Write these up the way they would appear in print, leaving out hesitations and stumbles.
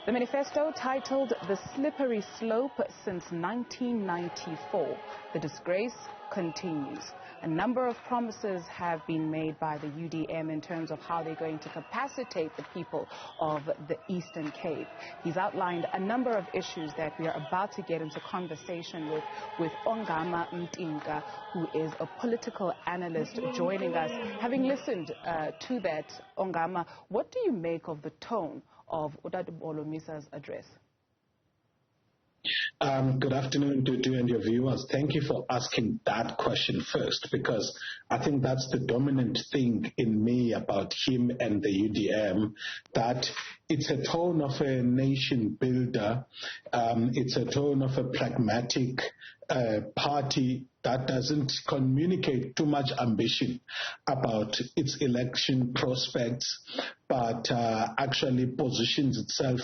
The manifesto, titled "The Slippery Slope Since 1994, the Disgrace Continues." A number of promises have been made by the UDM in terms of how they're going to capacitate the people of the Eastern Cape. He's outlined a number of issues that we are about to get into conversation with Ongama Mtimka, who is a political analyst, joining us. Having listened to that, Ongama, what do you make of the tone of Olomisa's address? Good afternoon to you and your viewers. Thank you for asking that question first, because I think that's the dominant thing in me about him and the UDM, that it's a tone of a nation builder. It's a tone of a pragmatic party that doesn't communicate too much ambition about its election prospects, but actually positions itself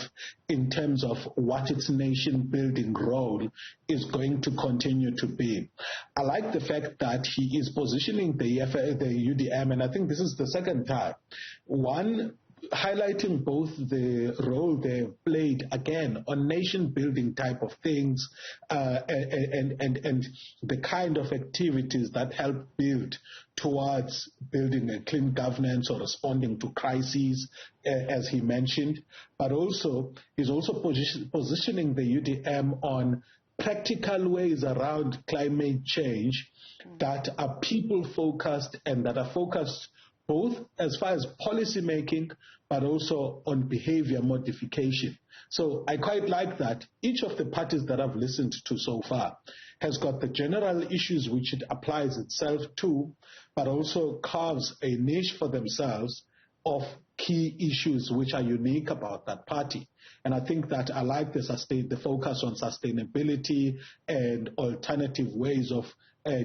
in terms of what its nation-building role is going to continue to be. I like the fact that he is positioning the UDM, and I think this is the second time. One, highlighting both the role they've played, again, on nation-building type of things and the kind of activities that help build towards building a clean governance or responding to crises, as he mentioned. But also, he's also positioning the UDM on practical ways around climate change that are people-focused and that are focused both as far as policy making, but also on behavior modification. So I quite like that each of the parties that I've listened to so far has got the general issues which it applies itself to, but also carves a niche for themselves of key issues which are unique about that party. And I think that I like the focus on sustainability and alternative ways of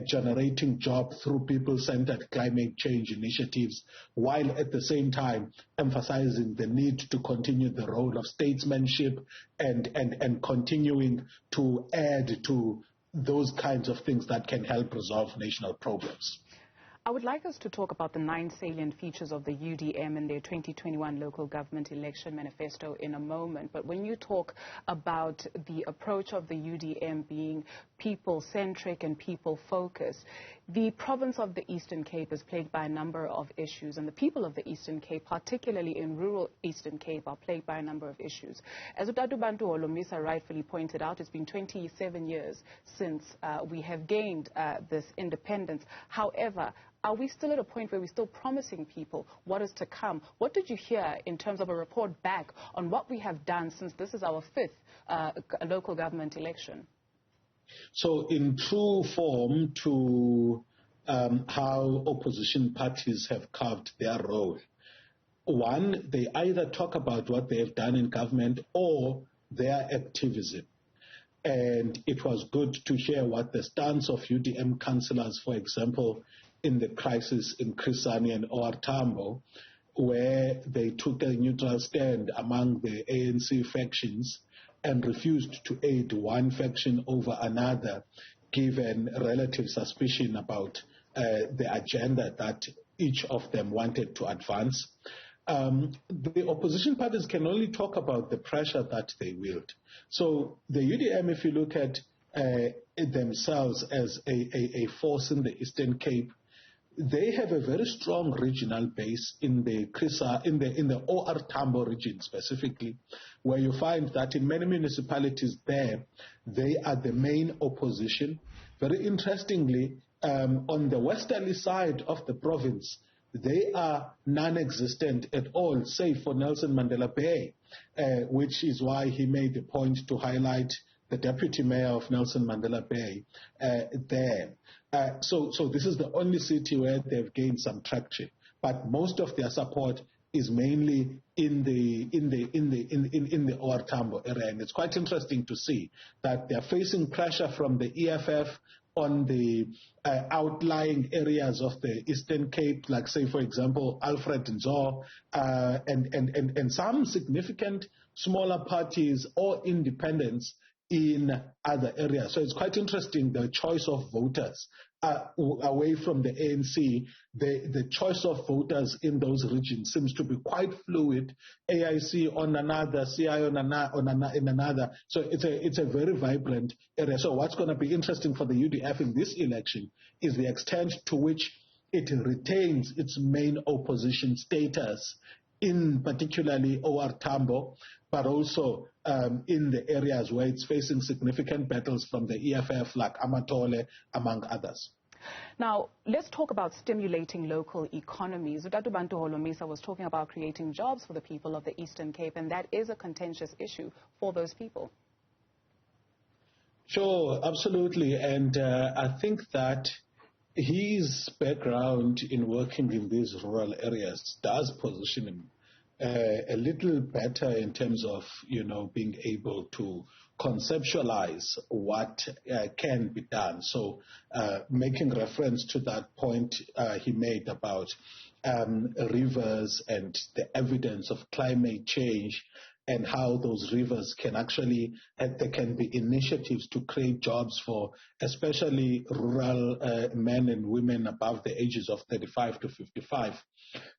generating jobs through people-centered climate change initiatives, while at the same time emphasizing the need to continue the role of statesmanship and continuing to add to those kinds of things that can help resolve national problems. I would like us to talk about the 9 salient features of the UDM in their 2021 local government election manifesto in a moment. But when you talk about the approach of the UDM being people-centric and people-focused, the province of the Eastern Cape is plagued by a number of issues, and the people of the Eastern Cape, particularly in rural Eastern Cape, are plagued by a number of issues. As Utadubantu Olomisa rightfully pointed out, it's been 27 years since we have gained this independence. However, are we still at a point where we're still promising people what is to come? What did you hear in terms of a report back on what we have done since this is our 5th local government election? So in true form to how opposition parties have carved their role, one, they either talk about what they have done in government or their activism. And it was good to hear what the stance of UDM councillors, for example, in the crisis in Chris Hani and OR Tambo, where they took a neutral stand among the ANC factions and refused to aid one faction over another, given relative suspicion about the agenda that each of them wanted to advance. The opposition parties can only talk about the pressure that they wield. So the UDM, if you look at themselves as a force in the Eastern Cape, they have a very strong regional base in the OR Tambo region specifically, where you find that in many municipalities there, they are the main opposition. Very interestingly, on the westerly side of the province, they are non-existent at all, save for Nelson Mandela Bay, which is why he made the point to highlight the deputy mayor of Nelson Mandela Bay there. So this is the only city where they've gained some traction, but most of their support is mainly in the OR Tambo area, and it's quite interesting to see that they're facing pressure from the EFF on the outlying areas of the Eastern Cape, like say, for example, Alfred Nzo, and some significant smaller parties or independents in other areas. So it's quite interesting, the choice of voters away from the ANC. The choice of voters in those regions seems to be quite fluid. AIC on another, CI on in another. So it's a very vibrant area. So what's going to be interesting for the UDF in this election is the extent to which it retains its main opposition status in particularly OR Tambo, but also in the areas where it's facing significant battles from the EFF, like Amatole, among others. Now, let's talk about stimulating local economies. Udadu Bantu Holomisa was talking about creating jobs for the people of the Eastern Cape, and that is a contentious issue for those people. Sure, absolutely. And I think that his background in working in these rural areas does position him a little better in terms of, being able to conceptualize what can be done. So making reference to that point he made about rivers and the evidence of climate change and how those rivers can actually, there can be initiatives to create jobs for especially rural men and women above the ages of 35 to 55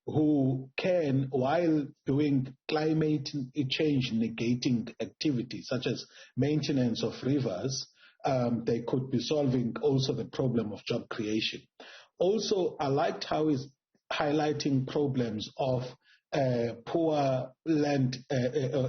who can, while doing climate change negating activities such as maintenance of rivers, they could be solving also the problem of job creation. Also, I liked how he's highlighting problems of poor land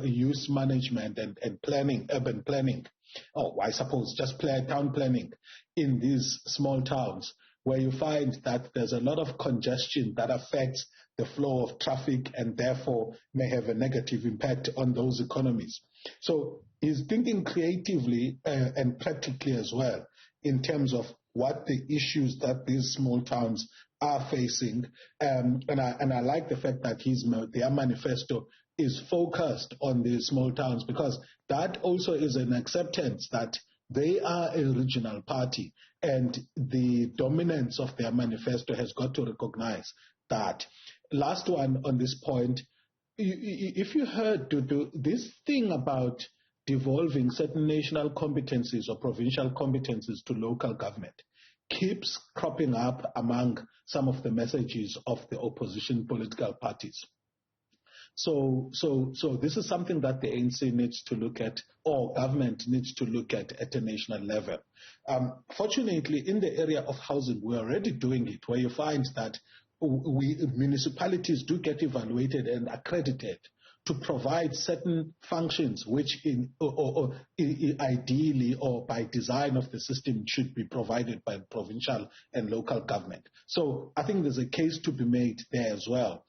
use management and planning, urban planning, or I suppose just town planning in these small towns, where you find that there's a lot of congestion that affects the flow of traffic and therefore may have a negative impact on those economies. So he's thinking creatively and practically as well in terms of what the issues that these small towns are facing, and I like the fact that their manifesto is focused on the small towns, because that also is an acceptance that they are a regional party, and the dominance of their manifesto has got to recognize that. Last one on this point, if you heard this thing about devolving certain national competencies or provincial competencies to local government, keeps cropping up among some of the messages of the opposition political parties. So this is something that the ANC needs to look at, or government needs to look at a national level. Fortunately, in the area of housing, we're already doing it, where you find that municipalities do get evaluated and accredited to provide certain functions which ideally or by design of the system should be provided by provincial and local government. So I think there's a case to be made there as well,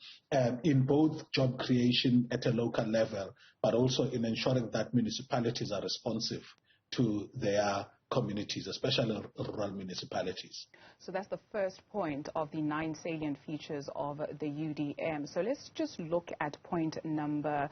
in both job creation at a local level, but also in ensuring that municipalities are responsive to their communities, especially rural municipalities. So that's the first point of the 9 salient features of the UDM. So let's just look at point number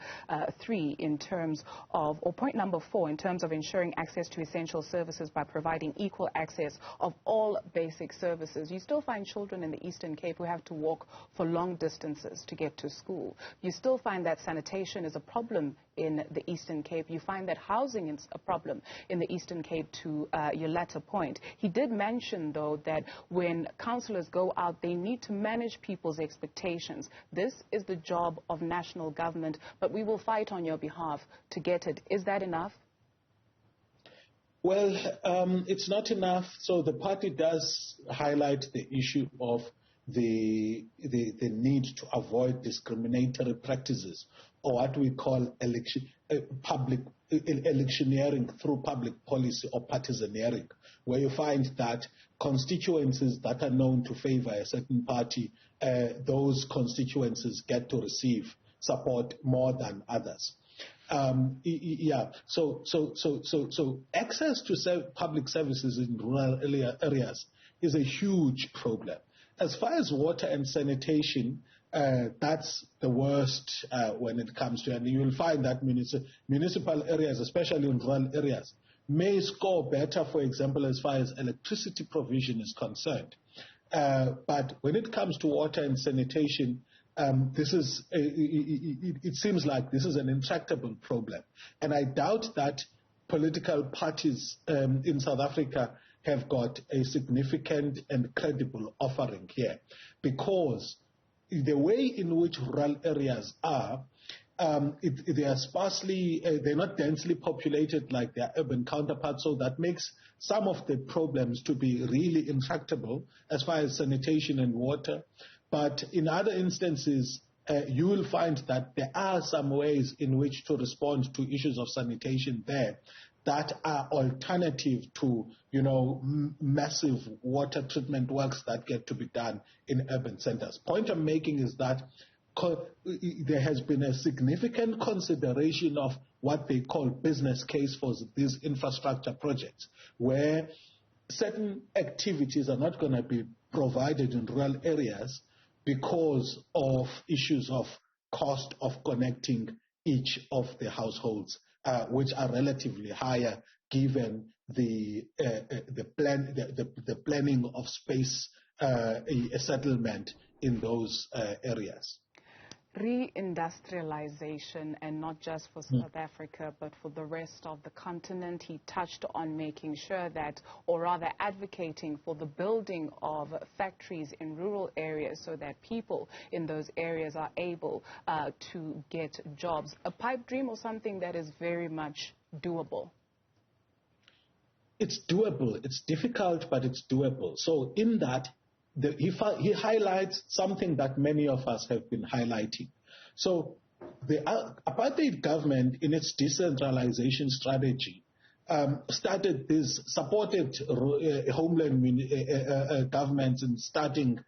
3 in terms of, or point number 4 in terms of ensuring access to essential services by providing equal access of all basic services. You still find children in the Eastern Cape who have to walk for long distances to get to school. You still find that sanitation is a problem in the Eastern Cape. You find that housing is a problem in the Eastern Cape, to your latter point. He did mention, though, that when councillors go out, they need to manage people's expectations. This is the job of national government, but we will fight on your behalf to get it. Is that enough? Well, it's not enough. So the party does highlight the issue of the need to avoid discriminatory practices, or what we call electioneering through public policy or partisaneering, where you find that constituencies that are known to favor a certain party, those constituencies get to receive support more than others. So access to public services in rural areas is a huge problem. As far as water and sanitation, that's the worst when it comes to, and you will find that municipal areas, especially in rural areas, may score better, for example, as far as electricity provision is concerned. But when it comes to water and sanitation, it seems like this is an intractable problem. And I doubt that political parties in South Africa have got a significant and credible offering here, because the way in which rural areas are, they are sparsely, they're not densely populated like their urban counterparts, so that makes some of the problems to be really intractable as far as sanitation and water. But in other instances, you will find that there are some ways in which to respond to issues of sanitation there that are alternative to, massive water treatment works that get to be done in urban centers. Point I'm making is that there has been a significant consideration of what they call business case for these infrastructure projects, where certain activities are not going to be provided in rural areas because of issues of cost of connecting each of the households, which are relatively higher given the planning of space a settlement in those areas. Reindustrialization, and not just for South Africa, but for the rest of the continent. He touched on making sure that, or rather advocating for the building of factories in rural areas so that people in those areas are able to get jobs. A pipe dream, or something that is very much doable? It's doable. It's difficult, but it's doable. So in that, he highlights something that many of us have been highlighting. So the apartheid government, in its decentralization strategy, supported homeland governments in starting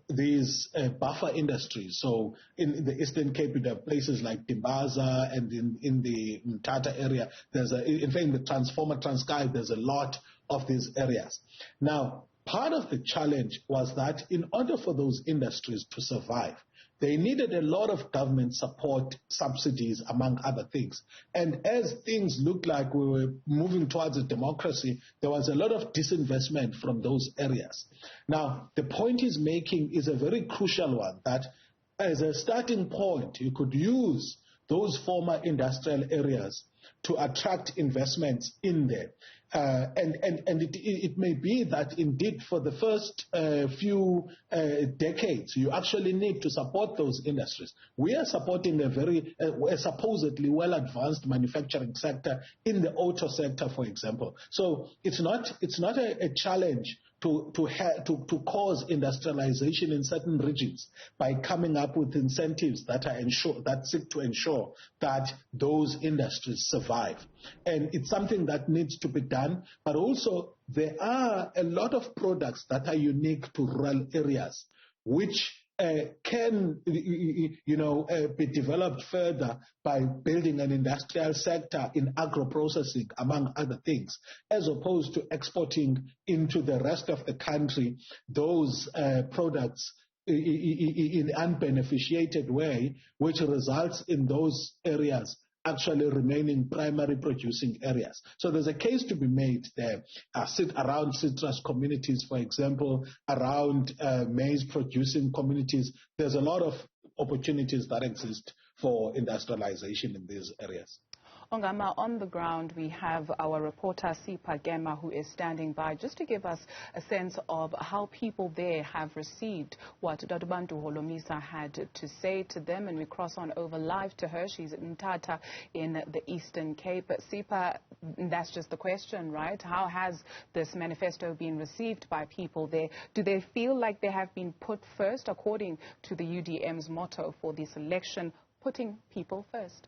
these buffer industries. So in the Eastern Cape, there are places like Dimbaza, and in the Mthatha area, in fact, in the Transformer, Transkei, there's a lot of these areas. Now, part of the challenge was that in order for those industries to survive, they needed a lot of government support, subsidies, among other things. And as things looked like we were moving towards a democracy, there was a lot of disinvestment from those areas. Now, the point he's making is a very crucial one, that as a starting point, you could use those former industrial areas to attract investments in there. And it may be that indeed for the first few decades, you actually need to support those industries. We are supporting a very supposedly well-advanced manufacturing sector in the auto sector, for example. So it's not a challenge to cause industrialization in certain regions by coming up with incentives that seek to ensure that those industries survive. And it's something that needs to be done, but also there are a lot of products that are unique to rural areas, which can be developed further by building an industrial sector in agro-processing, among other things, as opposed to exporting into the rest of the country those products in an unbeneficiated way, which results in those areas actually remaining primary producing areas. So there's a case to be made there, around citrus communities, for example, around maize producing communities. There's a lot of opportunities that exist for industrialization in these areas. Ongama, on the ground, we have our reporter, Sipa Gema, who is standing by just to give us a sense of how people there have received what Dadubantu Holomisa had to say to them. And we cross on over live to her. She's in Mthatha in the Eastern Cape. Sipa, that's just the question, right? How has this manifesto been received by people there? Do they feel like they have been put first, according to the UDM's motto for this election, putting people first?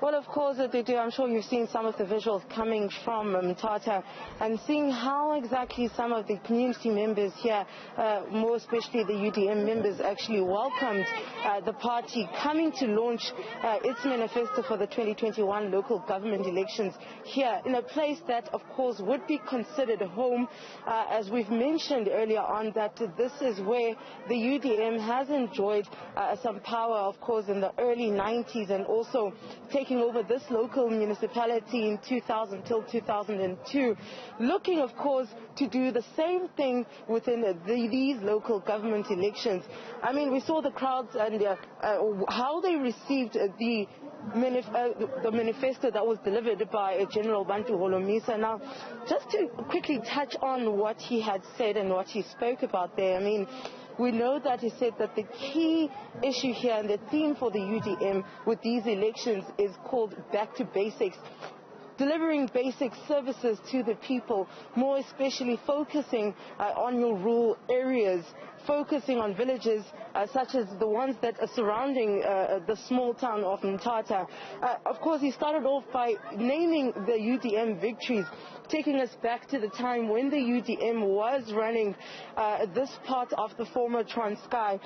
Well, of course that they do. I'm sure you've seen some of the visuals coming from Mthatha and seeing how exactly some of the community members here, more especially the UDM members, actually welcomed the party coming to launch its manifesto for the 2021 local government elections here in a place that, of course, would be considered home. As we've mentioned earlier on, that this is where the UDM has enjoyed some power, of course, in the early 90s, and also taking taking over this local municipality in 2000 till 2002, looking, of course, to do the same thing within these local government elections. I mean, we saw the crowds and how they received the manifesto that was delivered by General Bantu Holomisa. Now, just to quickly touch on what he had said and what he spoke about there, I mean, we know that he said that the key issue here and the theme for the UDM with these elections is called back to basics. Delivering basic services to the people, more especially focusing on your rural areas, focusing on villages such as the ones that are surrounding the small town of Mthatha. Of course, he started off by naming the UDM victories, taking us back to the time when the UDM was running this part of the former Transkei,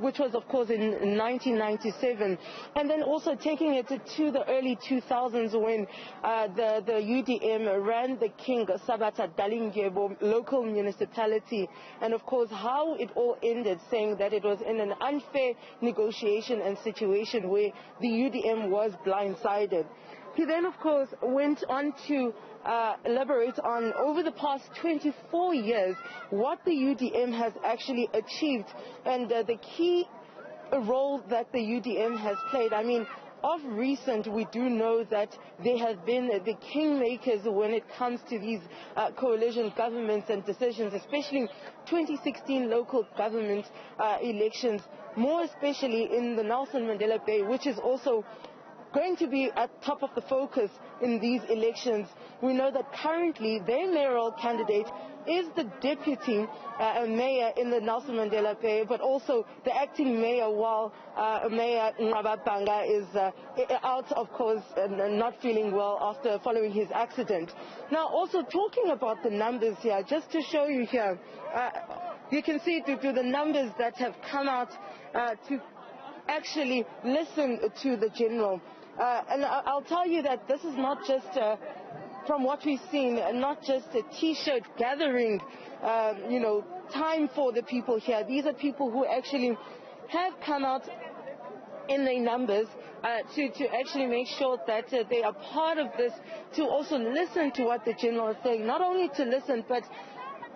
which was, of course, in 1997, and then also taking it to the early 2000s when the UDM ran the King Sabata Dalindyebo local municipality, and of course how it all ended, saying that it was in an unfair negotiation and situation where the UDM was blindsided. He then, of course, went on to elaborate on, over the past 24 years, what the UDM has actually achieved and the key role that the UDM has played. I mean, of recent, we do know that they have been the kingmakers when it comes to these coalition governments and decisions, especially 2016 local government elections, more especially in the Nelson Mandela Bay, which is also going to be at top of the focus in these elections. We know that currently their mayoral candidate is the deputy mayor in the Nelson Mandela Bay, but also the acting mayor, while Mayor Ngababanga is out, of course, and not feeling well after following his accident. Now, also talking about the numbers here, just to show you here, you can see to the numbers that have come out to actually listen to the general. And I'll tell you that this is not just, from what we've seen, not just a T-shirt gathering, time for the people here. These are people who actually have come out in their numbers to actually make sure that they are part of this, to also listen to what the general is saying. Not only to listen, but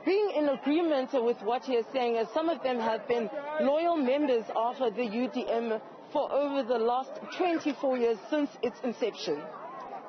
being in agreement with what he is saying, as some of them have been loyal members of the UDM for over the last 24 years since its inception.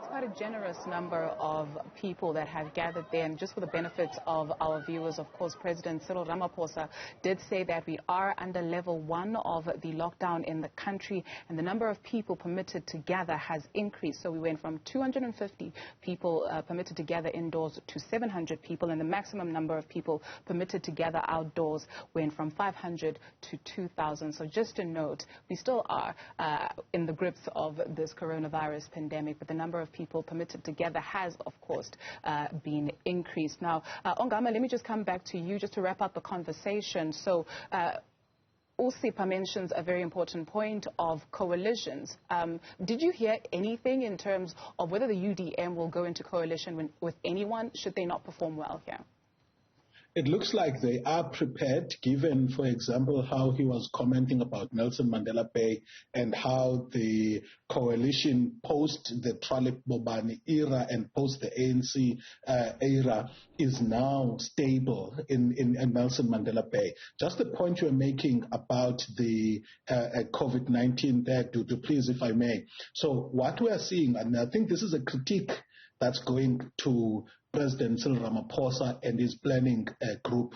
Quite a generous number of people that have gathered there, and just for the benefit of our viewers, of course, President Cyril Ramaphosa did say that we are under level 1 of the lockdown in the country, and the number of people permitted to gather has increased. So we went from 250 people permitted to gather indoors to 700 people, and the maximum number of people permitted to gather outdoors went from 500 to 2,000. So just a note, we still are in the grips of this coronavirus pandemic, but the number of people permitted together has, of course, been increased. Now, Ongama, let me just come back to you just to wrap up the conversation. So, Usipa mentions a very important point of coalitions. Did you hear anything in terms of whether the UDM will go into coalition with anyone should they not perform well here? It looks like they are prepared, given, for example, how he was commenting about Nelson Mandela Bay and how the coalition post the Tralip Bobani era and post the ANC era is now stable in Nelson Mandela Bay. Just the point you're making about the COVID-19 there, do please, if I may. So what we are seeing, and I think this is a critique that's going to President Cyril Ramaphosa and his planning group,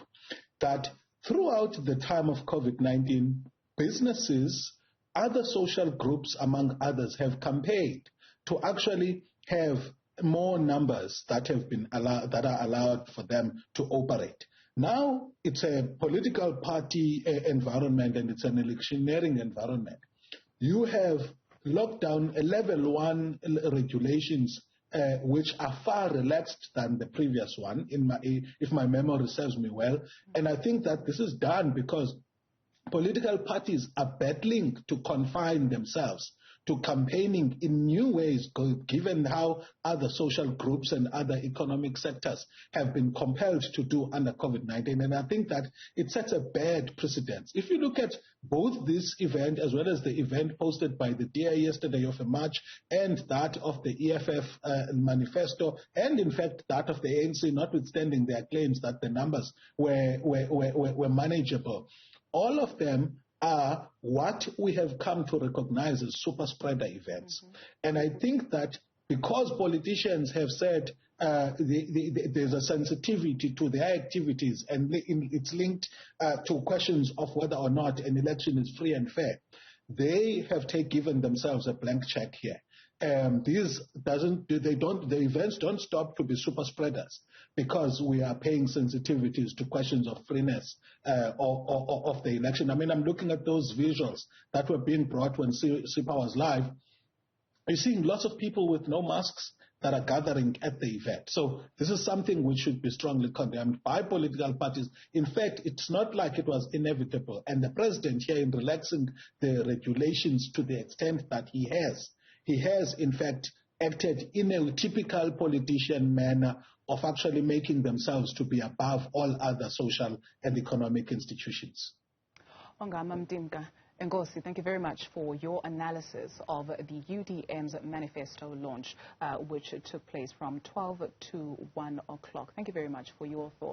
that throughout the time of COVID-19, businesses, other social groups, among others, have campaigned to actually have more numbers that have been that are allowed for them to operate. Now it's a political party environment and it's an electioneering environment. You have lockdown level 1 regulations which are far relaxed than the previous one, if my memory serves me well. And I think that this is done because political parties are battling to confine themselves to campaigning in new ways, given how other social groups and other economic sectors have been compelled to do under COVID-19. And I think that it sets a bad precedent. If you look at both this event as well as the event posted by the DA yesterday of a march and that of the EFF manifesto, and in fact that of the ANC, notwithstanding their claims that the numbers were manageable, all of them are what we have come to recognize as super spreader events. And I think that because politicians have said there's a sensitivity to their activities and it's linked to questions of whether or not an election is free and fair, they have given themselves a blank check here. The events don't stop to be super spreaders because we are paying sensitivities to questions of freeness of the election. I mean, I'm looking at those visuals that were being brought when SIPA was live. You're seeing lots of people with no masks that are gathering at the event. So this is something which should be strongly condemned by political parties. In fact, it's not like it was inevitable. And the president here, in relaxing the regulations to the extent that he has in fact acted in a typical politician manner of actually making themselves to be above all other social and economic institutions. Ongama Mtimka, Ngosi, thank you very much for your analysis of the UDM's manifesto launch, which took place from 12 to 1 o'clock. Thank you very much for your thoughts.